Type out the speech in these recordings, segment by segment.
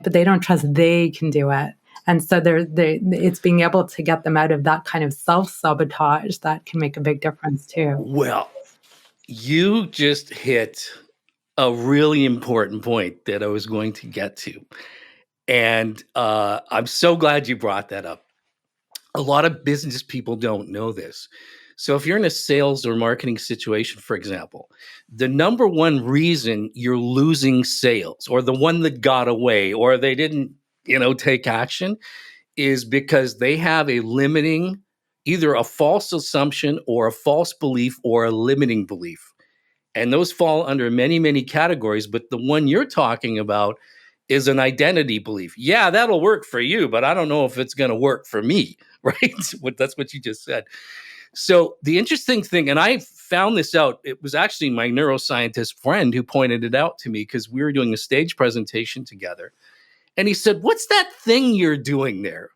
but they don't trust they can do it. And so it's being able to get them out of that kind of self-sabotage that can make a big difference too. Well, you just hit a really important point that I was going to get to. And I'm so glad you brought that up. A lot of business people don't know this. So if you're in a sales or marketing situation, for example, the number one reason you're losing sales, or the one that got away, or they didn't, take action, is because they have a limiting, either a false assumption or a false belief or a limiting belief. And those fall under many, many categories. But the one you're talking about is an identity belief. Yeah, that'll work for you, but I don't know if it's going to work for me, right? That's what you just said. So the interesting thing, and I found this out, it was actually my neuroscientist friend who pointed it out to me because we were doing a stage presentation together. And he said, "What's that thing you're doing there?"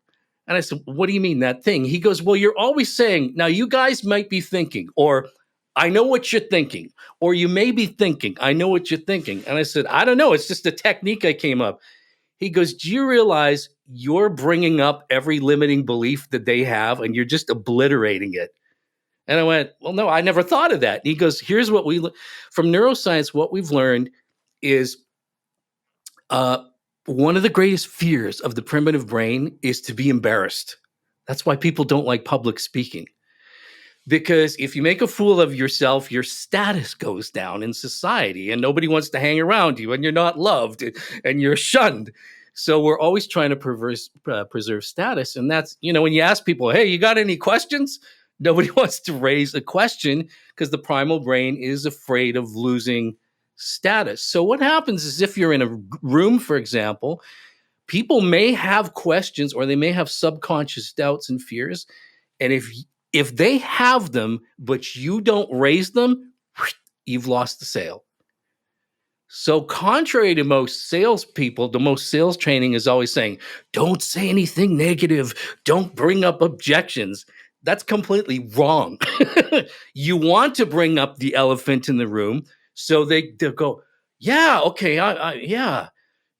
And I said, "What do you mean, that thing?" He goes, "Well, you're always saying, now you guys might be thinking, or I know what you're thinking, or you may be thinking, I know what you're thinking." And I said, "I don't know. It's just a technique I came up." He goes, "Do you realize you're bringing up every limiting belief that they have and you're just obliterating it?" And I went, "Well, no, I never thought of that." And he goes, "Here's what from neuroscience, what we've learned is one of the greatest fears of the primitive brain is to be embarrassed. That's why people don't like public speaking. Because if you make a fool of yourself, your status goes down in society and nobody wants to hang around you and you're not loved and you're shunned. So we're always trying to preserve status. And that's, when you ask people, hey, you got any questions? Nobody wants to raise a question because the primal brain is afraid of losing status. So what happens is, if you're in a room, for example, people may have questions or they may have subconscious doubts and fears. And if they have them, but you don't raise them, you've lost the sale. So contrary to most salespeople, the most sales training is always saying, don't say anything negative. Don't bring up objections. That's completely wrong. You want to bring up the elephant in the room so they'll go, yeah, okay, yeah,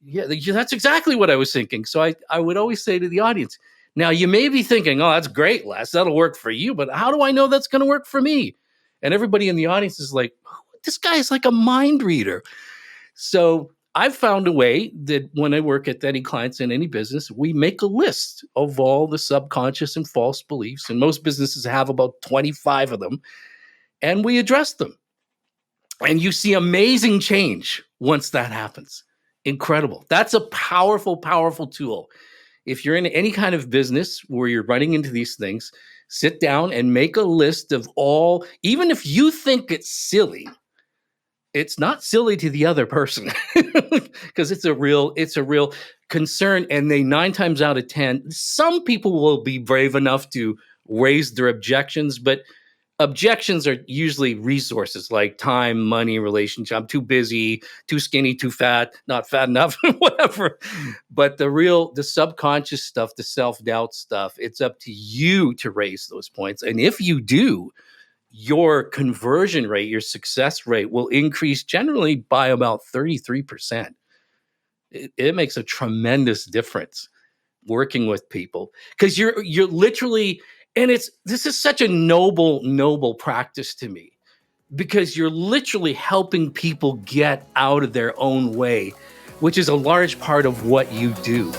that's exactly what I was thinking. So I would always say to the audience, now you may be thinking, oh, that's great, Les, that'll work for you, but how do I know that's going to work for me? And everybody in the audience is like, this guy is like a mind reader. So I've found a way that when I work at any clients in any business, we make a list of all the subconscious and false beliefs. And most businesses have about 25 of them. And we address them. And you see amazing change once that happens. Incredible. That's a powerful, powerful tool. If you're in any kind of business where you're running into these things, sit down and make a list of all, even if you think it's silly, it's not silly to the other person because it's a real concern. And 9 times out of 10, some people will be brave enough to raise their objections, but objections are usually resources like time, money, relationship. I'm too busy, too skinny, too fat, not fat enough, whatever. But the subconscious stuff, the self-doubt stuff, it's up to you to raise those points. And if you do, your conversion rate, your success rate will increase generally by about 33%. It makes a tremendous difference working with people because you're literally, and this is such a noble practice to me, because you're literally helping people get out of their own way, which is a large part of what you do.